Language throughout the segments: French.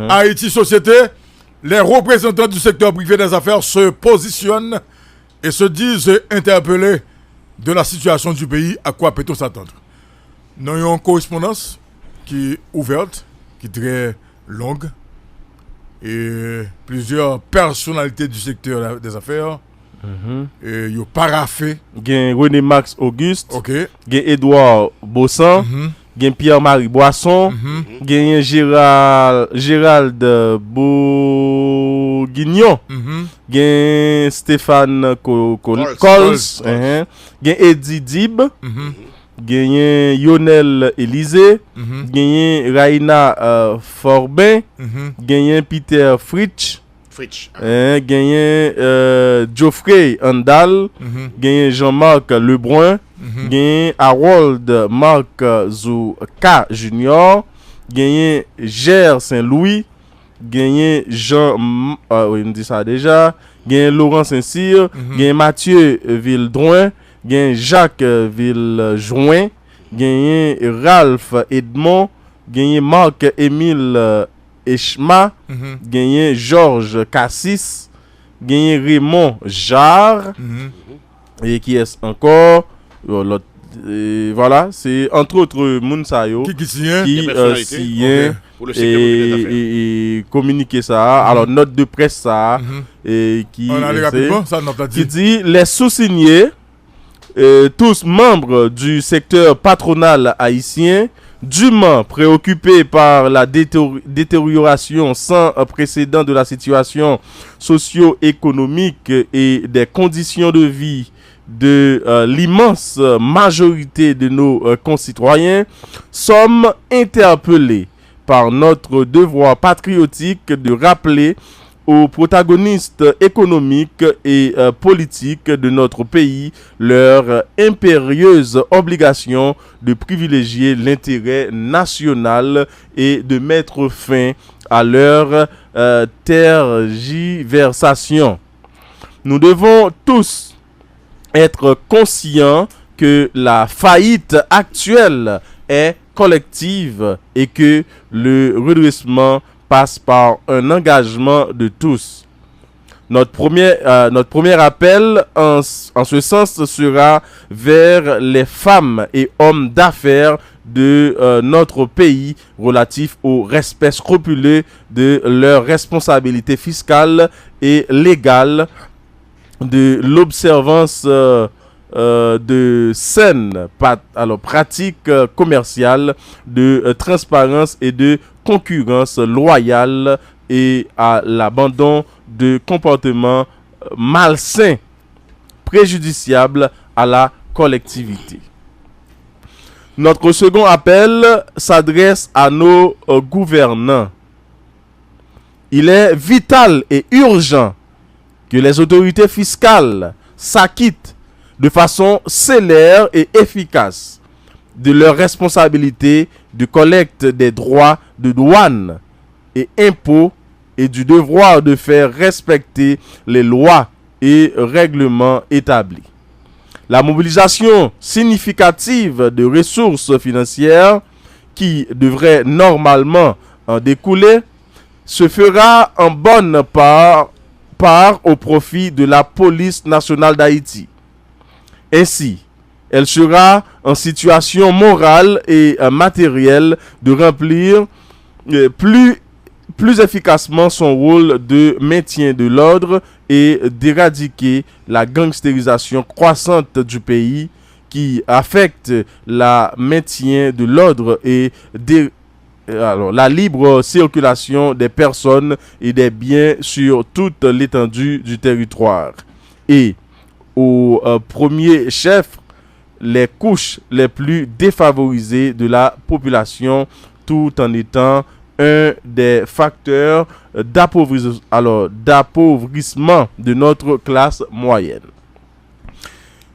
Haïti Société, les représentants du secteur privé des affaires se positionnent et se disent interpellés de la situation du pays. À quoi peut-on s'attendre? Nous avons une correspondance qui est ouverte, qui est très longue, et plusieurs personnalités du secteur des affaires. Et il y a paraffé. René Max Auguste, OK. Edouard Bossan, Pierre-Marie Boisson, Gérald Bourguignon, Stéphane Cols, Eddie Dib, Lionel Élysée, Raina Forbin, Peter Fritsch, Geoffrey Andal, Jean-Marc Lebrun, Harold Marc Zouka Junior, Ger Saint-Louis, Jean, oui, on dit ça déjà, Laurent Saint-Cyr, Mathieu Villedrouin, Jacques Villejoin, Ralph Edmond, Marc-Émile Echma, Georges Cassis, Raymond Jarre, et qui est encore voilà, c'est entre autres Mounsayo qui signe et communiquer ça. Alors note de presse ça et qui dit les sous-signés tous membres du secteur patronal haïtien dûment préoccupés par la détérioration sans précédent de la situation socio-économique et des conditions de vie de l'immense majorité de nos concitoyens, sommes interpellés par notre devoir patriotique de rappeler aux protagonistes économiques et politiques de notre pays leur impérieuse obligation de privilégier l'intérêt national et de mettre fin à leur tergiversation. Nous devons tous être conscients que la faillite actuelle est collective et que le redressement passe par un engagement de tous. Notre premier appel en ce sens sera vers les femmes et hommes d'affaires de notre pays relatif au respect scrupuleux de leurs responsabilités fiscales et légales, de l'observance de saines pratiques commerciales, de transparence et de concurrence loyale et à l'abandon de comportements malsains préjudiciables à la collectivité. Notre second appel s'adresse à nos gouvernants. Il est vital et urgent que les autorités fiscales s'acquittent de façon célère et efficace de leurs responsabilités de collecte des droits de douane et impôts et du devoir de faire respecter les lois et règlements établis. La mobilisation significative de ressources financières qui devrait normalement en découler se fera en bonne part au profit de la police nationale d'Haïti. Ainsi, elle sera en situation morale et matérielle de remplir plus efficacement son rôle de maintien de l'ordre et d'éradiquer la gangstérisation croissante du pays qui affecte la maintien de l'ordre et la libre circulation des personnes et des biens sur toute l'étendue du territoire. Et au premier chef, les couches les plus défavorisées de la population, tout en étant un des facteurs d'appauvrissement de notre classe moyenne.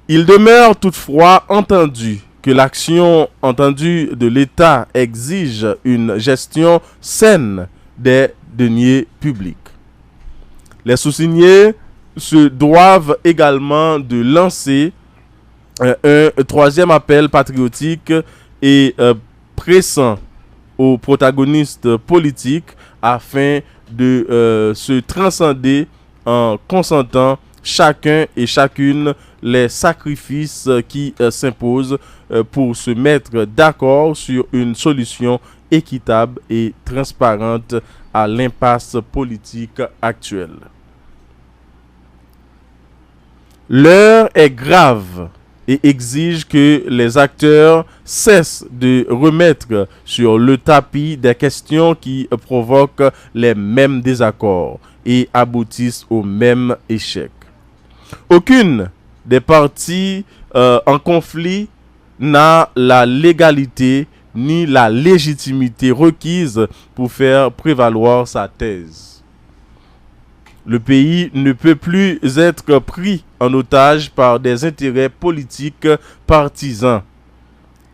Il demeure toutefois entendu que l'action entendue de l'État exige une gestion saine des deniers publics. Les sous-signés se doivent également de lancer un troisième appel patriotique et pressant aux protagonistes politiques afin de se transcender en consentant chacun et chacune les sacrifices qui s'imposent pour se mettre d'accord sur une solution équitable et transparente à l'impasse politique actuelle. L'heure est grave et exige que les acteurs cessent de remettre sur le tapis des questions qui provoquent les mêmes désaccords et aboutissent au même échec. Aucune des parties en conflit n'a la légalité ni la légitimité requise pour faire prévaloir sa thèse. Le pays ne peut plus être pris en otage par des intérêts politiques partisans.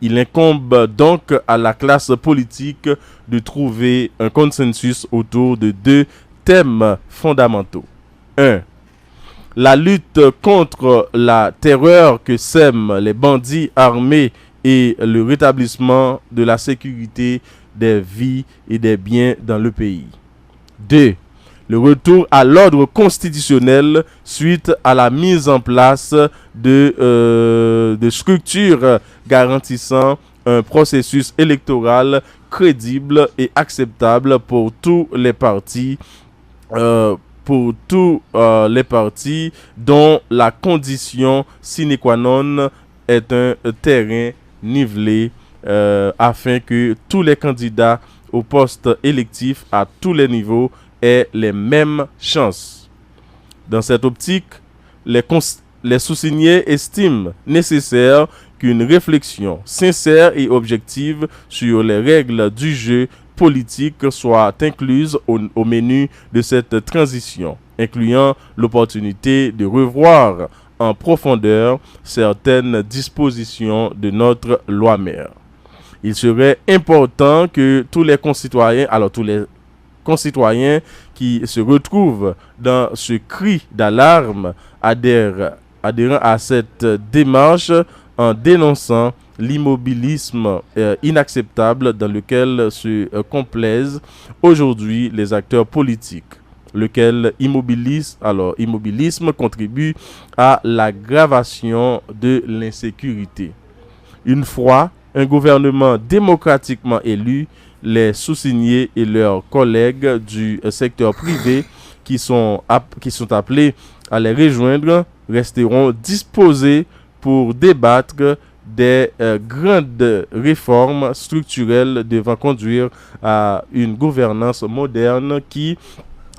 Il incombe donc à la classe politique de trouver un consensus autour de deux thèmes fondamentaux. 1. La lutte contre la terreur que sèment les bandits armés et le rétablissement de la sécurité des vies et des biens dans le pays. 2. Le retour à l'ordre constitutionnel suite à la mise en place de structures garantissant un processus électoral crédible et acceptable pour tous les partis, dont la condition sine qua non est un terrain nivelé afin que tous les candidats au poste électif à tous les niveaux aient les mêmes chances. Dans cette optique, les sous-signés estiment nécessaire qu'une réflexion sincère et objective sur les règles du jeu politique soit incluse au menu de cette transition, incluant l'opportunité de revoir en profondeur certaines dispositions de notre loi mère. Il serait important que tous les concitoyens qui se retrouvent dans ce cri d'alarme adhérant à cette démarche en dénonçant l'immobilisme inacceptable dans lequel se complaisent aujourd'hui les acteurs politiques, lequel immobilisme contribue à l'aggravation de l'insécurité. Une fois un gouvernement démocratiquement élu, les sous-signés et leurs collègues du secteur privé qui sont appelés à les rejoindre resteront disposés pour débattre des grandes réformes structurelles devant conduire à une gouvernance moderne qui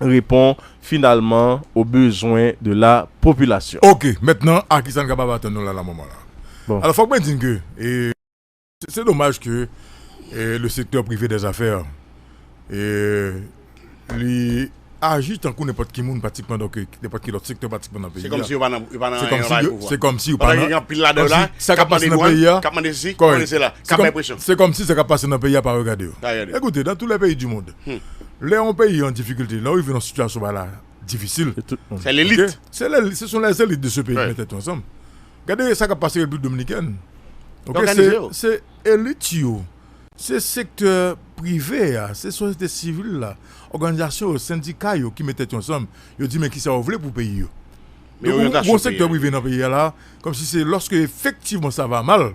répond finalement aux besoins de la population. Ok, maintenant, à qui ça ne va pas attendre là, moment là. Bon. Alors, faut que je dise que c'est dommage que le secteur privé des affaires agit tant qu'on n'importe qui monde pratiquement donc n'importe qui autre secteur pratiquement dans le pays. C'est comme si c'est comme si pas ça qui passe dans le pays c'est comme si ça qui passe dans le pays pas regarder. Écoutez, dans tous les pays du monde, les pays en difficulté, là où ils vivent dans une situation difficile, c'est l'élite. Ce sont les élites de ce pays qui mettent tout ensemble. Regardez ça qui passe dans la République dominicaine. C'est élite, c'est secteur privé, c'est société civile là, organisation, syndicats qui mettent ensemble. Ils disent mais qui ça voulait pour payer. Le secteur privé dans le pays là, comme si c'est lorsque effectivement ça va mal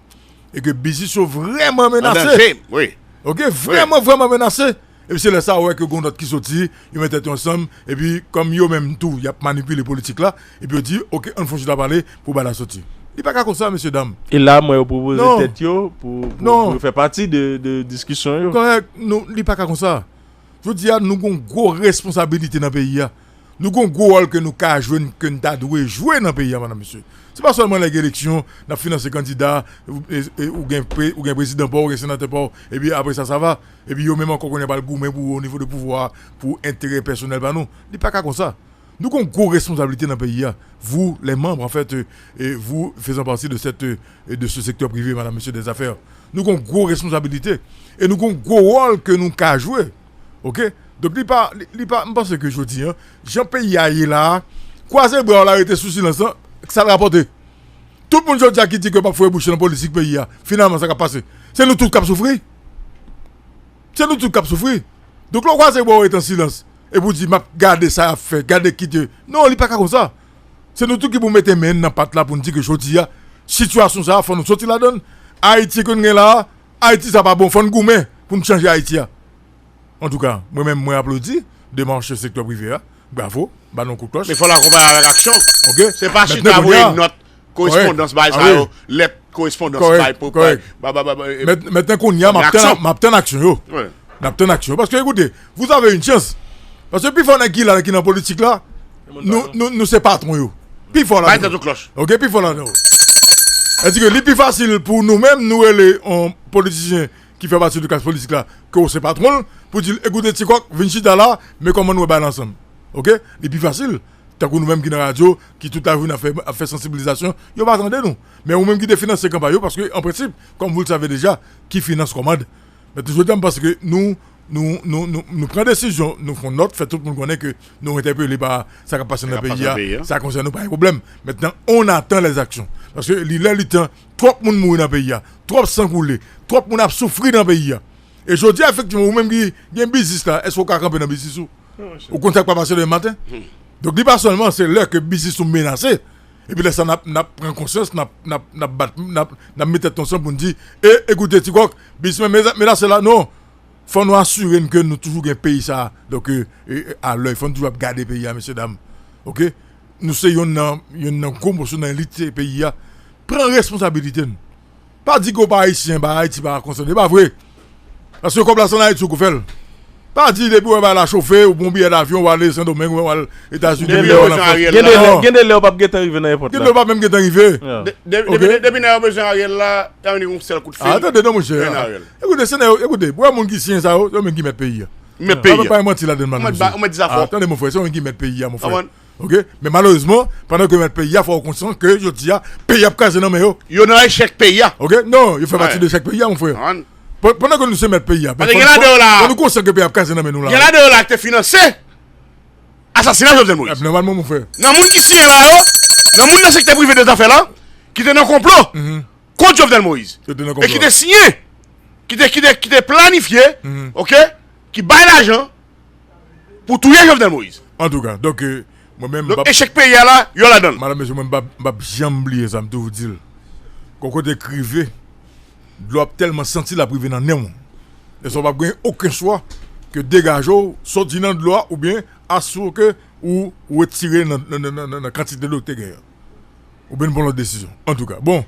et que business sont vraiment menacés. Oui. OK, vraiment menacés. Et puis c'est là ça ouais que d'autres qui sorti, ils mettent ensemble et puis comme yo même tout, il y a manipulé les politiques là et puis ils disent OK, on faut juste parler pour la sortie. Il n'est pas comme ça, messieurs, dames. Et là, moi, je propose tête pour faire partie de discussion. Correct, non, il n'est pas comme ça. Je veux dire, nous avons une grosse responsabilité dans le pays. Nous avons un gros rôle que nous avons joué, que nous devons jouer dans le pays, madame, monsieur. Ce n'est pas seulement les élections, nous finançons les candidats, ou un président, ou un sénateur, et puis après ça va. Et puis, même encore, on n'a pas le goût, mais au niveau de pouvoir, pour intérêt personnel, il n'est pas comme ça. Nous avons une grosse responsabilité dans le pays. Vous, les membres, en fait, et vous faisant partie de ce secteur privé, madame, monsieur, des affaires. Nous avons une grosse responsabilité. Et nous avons un gros rôle que nous avons joué. OK? Donc, je pense que je dis, Jean Pays là, croisé bras là, était sous silence, ça l'a rapporté. Tout le monde qui dit que pas faut boucher dans la politique pays, finalement, ça va passer. C'est nous tous qui avons souffert. C'est nous tous qui avons souffert. Donc là, quoi, c'est bon, être en silence. Et vous dites, gardez ça à faire, gardez quitter. Non, il n'est pas comme ça. C'est nous tous qui vous mettez main dans la patte là pour nous dire que la situation, ça, il faut nous sortir la donne. Haïti, qu'on est là, Haïti, ça pas bon, il faut nous gommer pour nous changer Haïti. En tout cas, moi-même, moi, applaudis, démarche secteur privé. Bravo, bah non coup de cloche. Mais il faut l'accompagner avec l'action. Ok. C'est pas si tu as une note correspondance by ça, lettre correspondance by pour. Maintenant qu'on y a, m'abtend action. M'abtend action. Parce que écoutez, vous avez une chance. Parce que puis faut qui là qui dans politique là, nous c'est patron yo. Puis faut là. OK, puis faut là. Est-ce que c'est plus facile pour nous-mêmes nous les politiciens qui fait partie de classe politique là que c'est patron pour dire écoutez Tikok, viens là, mais comment nous bailler ensemble. OK? C'est plus facile. Tant que nous-mêmes qui dans la radio, qui tout à l'heure a fait sensibilisation, ils va attendre nous. Mais nous-mêmes qui financent ces campagnes parce que en principe, comme vous le savez déjà, qui finance commande. Mais toujours parce que nous prenons des décisions, nous faisons note, fait tout le monde connaît que nous interpellés par ça qui passe dans le pays, ça ne concerne pas un problème. Maintenant, on attend les actions. Parce que le temps, trop de monde mourir dans le pays, trop de sang coulé, trop de monde a souffert dans le pays. Et je dis effectivement, vous-même qui avez un business là, est-ce qu'on peut camper dans le business ou? Au contact pas passer le matin? Donc, dis pas seulement, c'est l'heure que le business sont menacés. Et puis là, ça n'a pris conscience, n'a mis tête ensemble pour nous dire, écoutez, Tikok, mais là, c'est là, non. Il faut nous assurer que nous toujours un pays ça. Donc, à l'heure, il faut toujours garder le pays, messieurs, dames. OK? Nous sommes une commotion dans l'élite pays. Prends responsabilité. Pas dire qu'on pas haïtien, Haïti pas concerné. Pas vrai. Parce que comme la Haïti, vous faites. Pas dire depuis on va la chauffer ou bon billet d'avion ou aller Saint-Domingue ou aller aux États-Unis. Il y a des pas guetter arriver dans n'importe là. Il pas même guetter arriver. Depuis n'a besoin Ariel là, il y a un seul coup de fil. Attendez non mon cher. Écoutez, pour mon qui sien ça, on me qui met pays. Mais pays. On pas mentir là dedans. On me dit ça fort. Attendez mon frère, c'est on qui met pays mon frère. OK? Mais malheureusement, pendant que mettre pays, il faut conscient que je dis pays a casé non mais yo. Yo dans échec pays. OK? Non, il fait partie de chaque pays mon frère. Pendant que nous sommes mettre pays, parce que y a là, on nous conscient que pays a casé non mais nous là. Y a là de là qui financé assassinat Jovenel Moïse. Normalement mon frère. Dans monde qui signe là, dans monde dans secteur privé des affaires là, qui était dans complot contre Jovenel Moïse. Et qui était signé, qui était planifié, OK? Qui baille l'argent pour tuer Jovenel Moïse. En tout cas, donc moi-même donc échec pays là, yo la donne. Madame monsieur moi pas jamais oublier ça me vous dire. Quand côté crivé doit tellement sentir la privé dans néon. Et ça va gagner aucun choix que dégager sortir dans de loi ou bien assurer que ou retirer dans quantité de l'autre ou bien une bonne décision. En tout cas, bon,